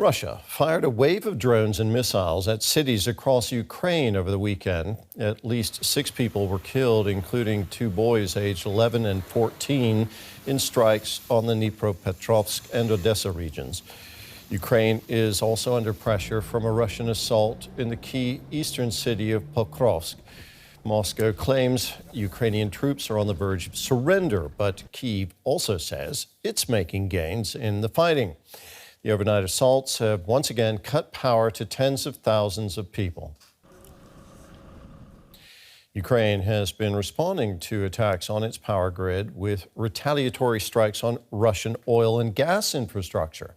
Russia fired a wave of drones and missiles at cities across Ukraine over the weekend. At least 6 people were killed, including 2 boys aged 11 and 14, in strikes on the Dnipropetrovsk and Odesa regions. Ukraine is also under pressure from a Russian assault in the key eastern city of Pokrovsk. Moscow claims Ukrainian troops are on the verge of surrender, but Kyiv also says it's making gains in the fighting. The overnight assaults have once again cut power to tens of thousands of people. Ukraine has been responding to attacks on its power grid with retaliatory strikes on Russian oil and gas infrastructure.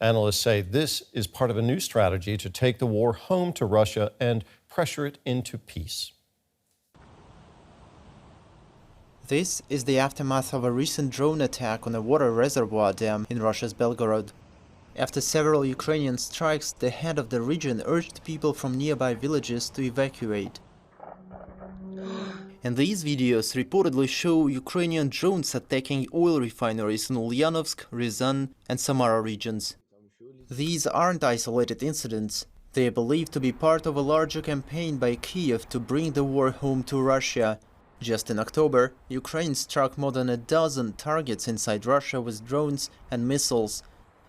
Analysts say this is part of a new strategy to take the war home to Russia and pressure it into peace. This is the aftermath of a recent drone attack on a water reservoir dam in Russia's Belgorod. After several Ukrainian strikes, the head of the region urged people from nearby villages to evacuate. And these videos reportedly show Ukrainian drones attacking oil refineries in Ulyanovsk, Ryazan and Samara regions. These aren't isolated incidents. They are believed to be part of a larger campaign by Kyiv to bring the war home to Russia. Just in October, Ukraine struck more than a dozen targets inside Russia with drones and missiles.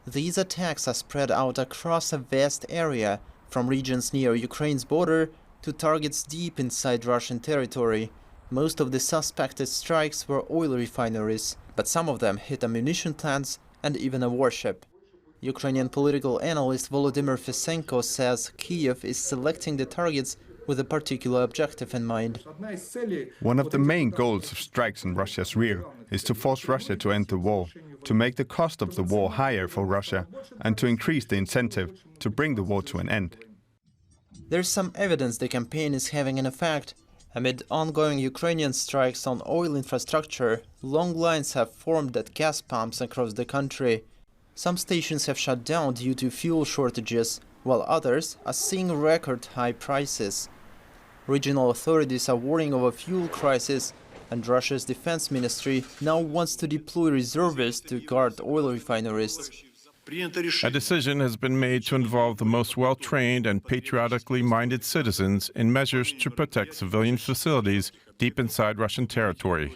These attacks are spread out across a vast area, from regions near Ukraine's border to targets deep inside Russian territory. Most of the suspected strikes were oil refineries, but some of them hit ammunition plants and even a warship. Ukrainian political analyst Volodymyr Zelenskyy says Kyiv is selecting the targets with a particular objective in mind. One of the main goals of strikes in Russia's rear is to force Russia to end the war, to make the cost of the war higher for Russia, and to increase the incentive to bring the war to an end. There's some evidence the campaign is having an effect. Amid ongoing Ukrainian strikes on oil infrastructure, long lines have formed at gas pumps across the country. Some stations have shut down due to fuel shortages, while others are seeing record high prices. Regional authorities are warning of a fuel crisis, and Russia's defense ministry now wants to deploy reservists to guard oil refineries. A decision has been made to involve the most well-trained and patriotically minded citizens in measures to protect civilian facilities deep inside Russian territory.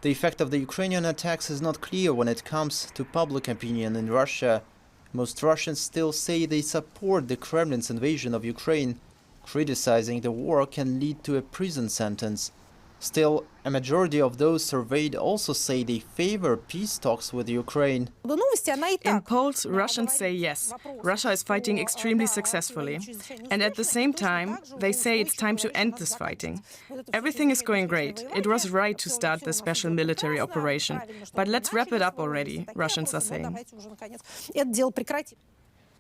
The effect of the Ukrainian attacks is not clear when it comes to public opinion in Russia. Most Russians still say they support the Kremlin's invasion of Ukraine. Criticizing the war can lead to a prison sentence. Still, a majority of those surveyed also say they favor peace talks with Ukraine. In polls, Russians say yes, Russia is fighting extremely successfully. And at the same time, they say it's time to end this fighting. Everything is going great. It was right to start the special military operation. But let's wrap it up already, Russians are saying.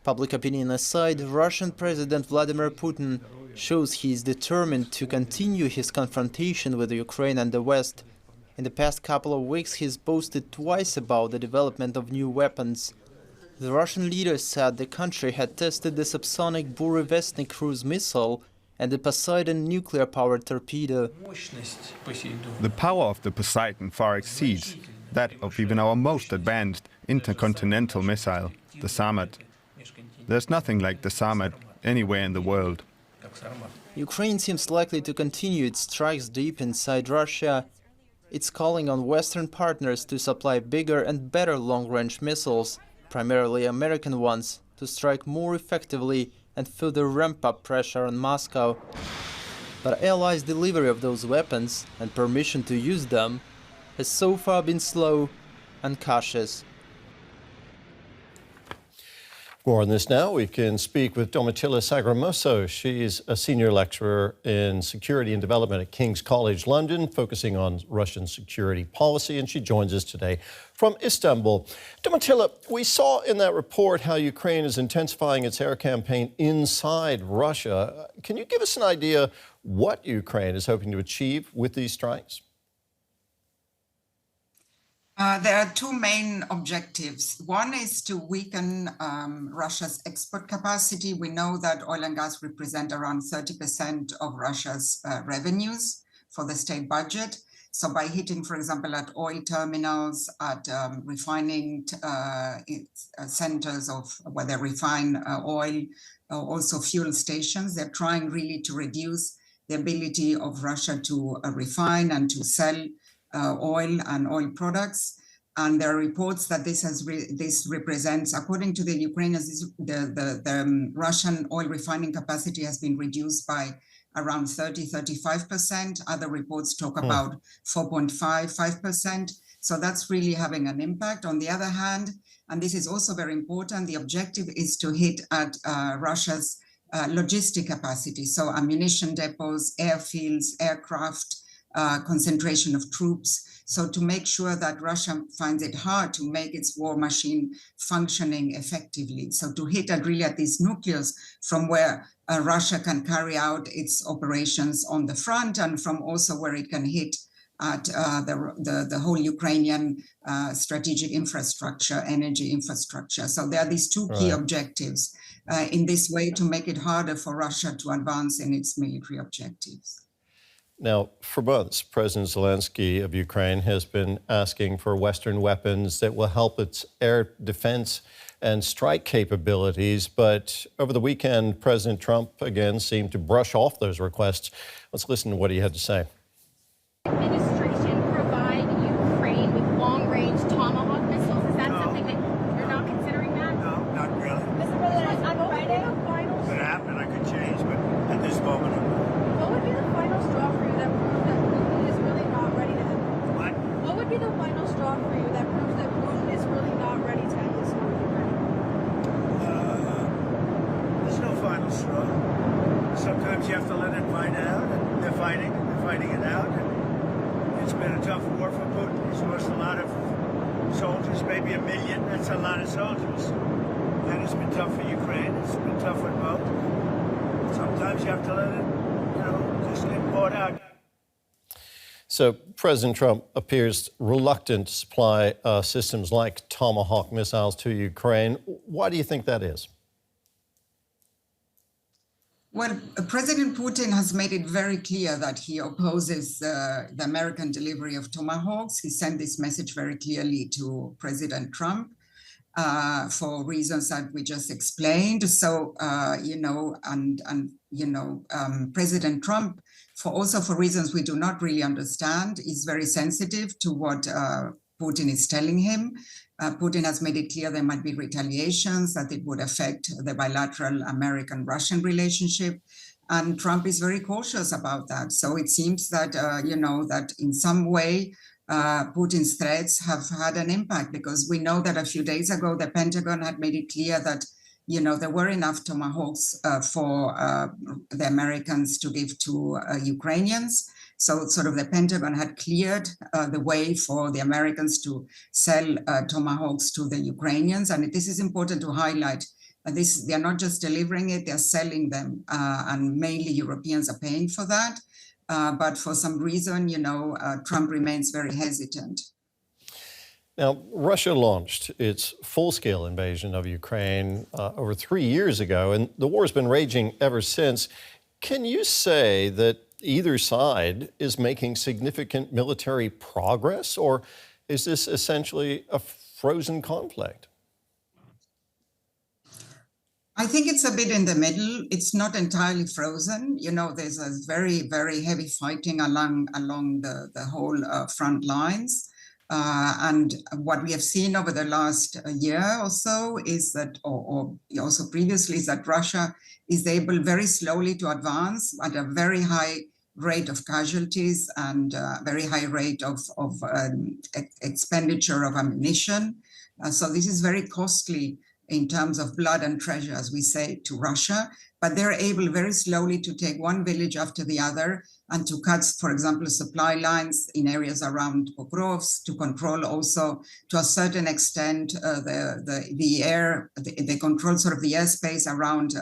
Public opinion aside, Russian President Vladimir Putin shows he is determined to continue his confrontation with Ukraine and the West. In the past couple of weeks, he's boasted twice about the development of new weapons. The Russian leader said the country had tested the subsonic Burevestnik cruise missile and the Poseidon nuclear-powered torpedo. The power of the Poseidon far exceeds that of even our most advanced intercontinental missile, the Samad. There's nothing like the Samad anywhere in the world. Ukraine seems likely to continue its strikes deep inside Russia. It's calling on Western partners to supply bigger and better long-range missiles, primarily American ones, to strike more effectively and further ramp up pressure on Moscow. But allies' delivery of those weapons and permission to use them has so far been slow and cautious. More on this now. We can speak with Domitilla Sagramoso. She's a senior lecturer in security and development at King's College London, focusing on Russian security policy, and she joins us today from Istanbul. Domitilla, we saw in that report how Ukraine is intensifying its air campaign inside Russia. Can you give us an idea what Ukraine is hoping to achieve with these strikes? There are 2 main objectives. One is to weaken Russia's export capacity. We know that oil and gas represent around 30% of Russia's revenues for the state budget. So by hitting, for example, at oil terminals, at refining centers of where they refine oil, also fuel stations, they're trying really to reduce the ability of Russia to refine and to sell oil and oil products. And there are reports that this represents, according to the Ukrainians, the Russian oil refining capacity has been reduced by around 35%. Other reports talk about 4.5%. So that's really having an impact. On the other hand, and this is also very important, the objective is to hit at Russia's logistic capacity. So ammunition depots, airfields, aircraft, concentration of troops. So to make sure that Russia finds it hard to make its war machine functioning effectively. So to hit really at this nucleus from where Russia can carry out its operations on the front, and from also where it can hit at the whole Ukrainian strategic infrastructure, energy infrastructure. So there are these two key objectives in this way to make it harder for Russia to advance in its military objectives. Now, for months, President Zelenskyy of Ukraine has been asking for Western weapons that will help its air defense and strike capabilities. But over the weekend, President Trump again seemed to brush off those requests. Let's listen to what he had to say. Administration provide Ukraine with long-range Tomahawk missiles. Is that something that you're not considering that? No, not really. Mr. President, on Friday, It could happen, I could change, but at this moment, I'm not. what would be the final straw for you that proves that Putin is really not ready to end? What? What would be the final straw for you that proves that Putin is really not ready to end this war with Ukraine? There's no final straw. Sometimes you have to let it fight out, and they're fighting it out. And it's been a tough war for Putin. He's lost a lot of soldiers, maybe 1 million. That's a lot of soldiers. That has been tough for Ukraine. It's been tough for both. Sometimes you have to let it, just get bought out. So President Trump appears reluctant to supply systems like Tomahawk missiles to Ukraine. Why do you think that is? Well, President Putin has made it very clear that he opposes the American delivery of Tomahawks. He sent this message very clearly to President Trump for reasons that we just explained. So, President Trump, for reasons we do not really understand, is very sensitive to what Putin is telling him. Putin has made it clear there might be retaliations, that it would affect the bilateral American-Russian relationship. And Trump is very cautious about that. So it seems that, that in some way, Putin's threats have had an impact, because we know that a few days ago, the Pentagon had made it clear that, there were enough Tomahawks for the Americans to give to Ukrainians. So sort of the Pentagon had cleared the way for the Americans to sell Tomahawks to the Ukrainians. And this is important to highlight. They're not just delivering it, they're selling them. And mainly Europeans are paying for that. But for some reason, Trump remains very hesitant. Now, Russia launched its full-scale invasion of Ukraine over 3 years ago, and the war has been raging ever since. Can you say that either side is making significant military progress, or is this essentially a frozen conflict? I think it's a bit in the middle. It's not entirely frozen. There's a very, very heavy fighting along the whole front lines. And what we have seen over the last year or so is that, or also previously, is that Russia is able very slowly to advance at a very high rate of casualties and very high rate of expenditure of ammunition. So this is very costly in terms of blood and treasure, as we say, to Russia. But they're able very slowly to take one village after the other and to cut, for example, supply lines in areas around Pokrovsk, to control also, to a certain extent, the air, they control sort of the airspace around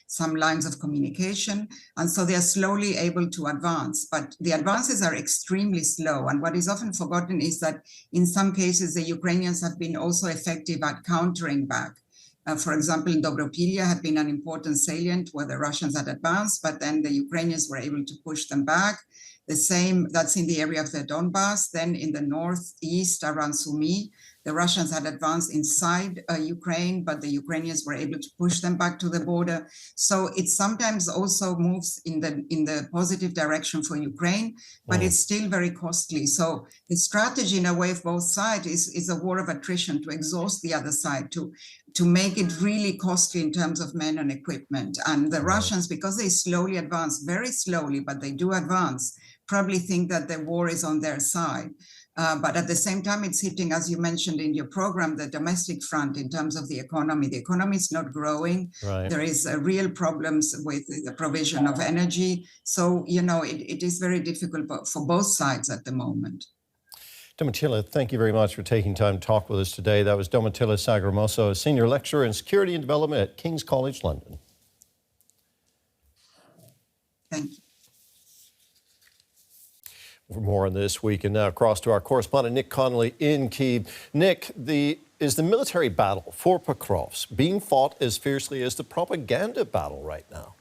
some lines of communication. And so they're slowly able to advance. But the advances are extremely slow. And what is often forgotten is that in some cases, the Ukrainians have been also effective at countering back. For example, Dnipropetrovsk had been an important salient where the Russians had advanced, but then the Ukrainians were able to push them back. The same, that's in the area of the Donbas. Then in the northeast around Sumy, the Russians had advanced inside Ukraine, but the Ukrainians were able to push them back to the border. So it sometimes also moves in the positive direction for Ukraine, but it's still very costly. So the strategy in a way of both sides is a war of attrition to exhaust the other side, to make it really costly in terms of men and equipment. And the Russians, because they slowly advance, very slowly, but they do advance, probably think that the war is on their side. But at the same time, it's hitting, as you mentioned in your program, the domestic front in terms of the economy. The economy is not growing. Right. There is real problems with the provision of energy. So, you know, it is very difficult for both sides at the moment. Domitilla, thank you very much for taking time to talk with us today. That was Domitilla Sagramoso, a senior lecturer in security and development at King's College London. Thank you. For more on this week, and now across to our correspondent Nick Connolly in Kyiv. Nick, is the military battle for Pokrovsk being fought as fiercely as the propaganda battle right now?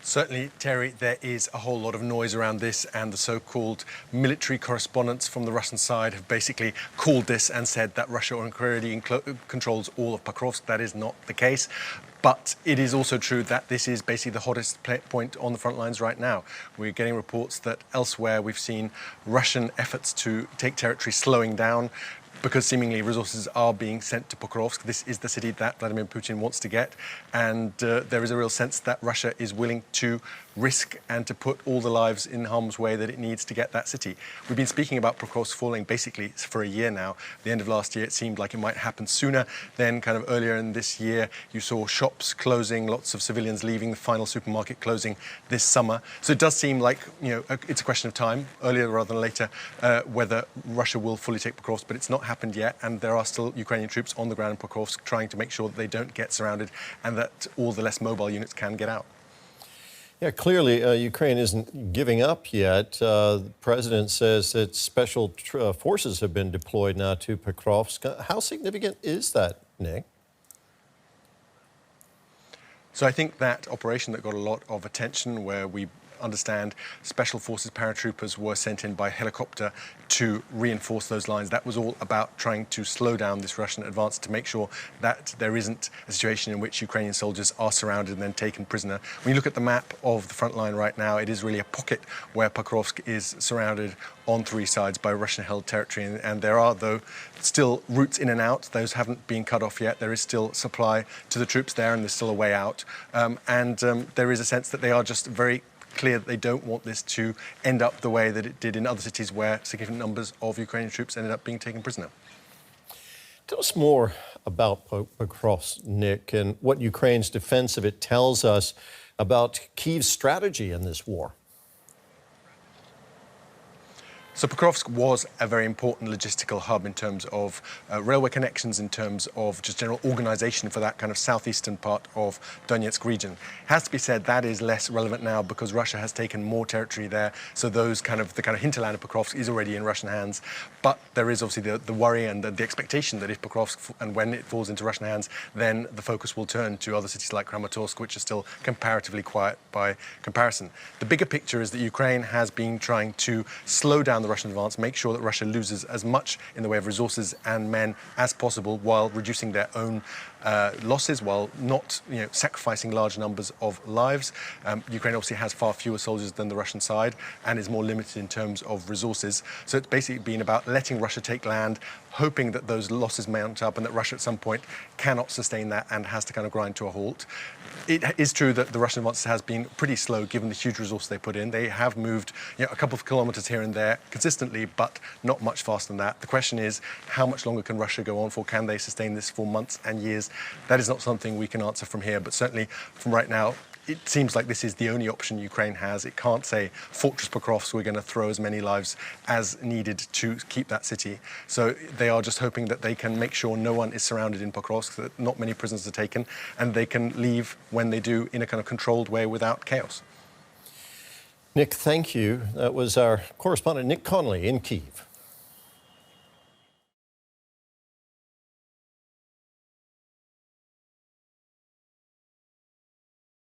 Certainly, Terry, there is a whole lot of noise around this, and the so-called military correspondents from the Russian side have basically called this and said that Russia already controls all of Pokrovsk. That is not the case. But it is also true that this is basically the hottest point on the front lines right now. We're getting reports that elsewhere we've seen Russian efforts to take territory slowing down because seemingly resources are being sent to Pokrovsk. This is the city that Vladimir Putin wants to get. And there is a real sense that Russia is willing to risk and to put all the lives in harm's way that it needs to get that city. We've been speaking about Pokrovsk falling basically for a year now. At the end of last year, it seemed like it might happen sooner. Then kind of earlier in this year, you saw shops closing, lots of civilians leaving, the final supermarket closing this summer. So it does seem like, you know, it's a question of time, earlier rather than later, whether Russia will fully take Pokrovsk, but it's not happened yet. And there are still Ukrainian troops on the ground in Pokrovsk trying to make sure that they don't get surrounded and that all the less mobile units can get out. Yeah, clearly Ukraine isn't giving up yet. The president says that special forces have been deployed now to Pokrovsk. How significant is that, Nick? So I think that operation that got a lot of attention, where we understand special forces paratroopers were sent in by helicopter to reinforce those lines. That was all about trying to slow down this Russian advance to make sure that there isn't a situation in which Ukrainian soldiers are surrounded and then taken prisoner. When you look at the map of the front line right now, it is really a pocket where Pokrovsk is surrounded on three sides by Russian-held territory. And there are, though, still routes in and out. Those haven't been cut off yet. There is still supply to the troops there, and there's still a way out. There is a sense that they are just very clear that they don't want this to end up the way that it did in other cities where significant numbers of Ukrainian troops ended up being taken prisoner. Tell us more about Pokrovsk, Nick, and what Ukraine's defense of it tells us about Kyiv's strategy in this war. So Pokrovsk was a very important logistical hub in terms of railway connections, in terms of just general organization for that kind of southeastern part of Donetsk region. It has to be said that is less relevant now because Russia has taken more territory there. So the kind of hinterland of Pokrovsk is already in Russian hands. But there is obviously the worry and the expectation that if Pokrovsk and when it falls into Russian hands, then the focus will turn to other cities like Kramatorsk, which are still comparatively quiet by comparison. The bigger picture is that Ukraine has been trying to slow down the Russian advance, make sure that Russia loses as much in the way of resources and men as possible while reducing their own losses, while not sacrificing large numbers of lives. Ukraine obviously has far fewer soldiers than the Russian side and is more limited in terms of resources. So it's basically been about letting Russia take land, hoping that those losses mount up and that Russia at some point cannot sustain that and has to kind of grind to a halt. It is true that the Russian advance has been pretty slow given the huge resources they put in. They have moved a couple of kilometers here and there consistently, but not much faster than that. The question is, how much longer can Russia go on for? Can they sustain this for months and years? That is not something we can answer from here, but certainly from right now, it seems like this is the only option Ukraine has. It can't say, Fortress Pokrovsk, we're going to throw as many lives as needed to keep that city. So they are just hoping that they can make sure no one is surrounded in Pokrovsk, that not many prisoners are taken, and they can leave when they do in a kind of controlled way without chaos. Nick, thank you. That was our correspondent Nick Connolly in Kyiv.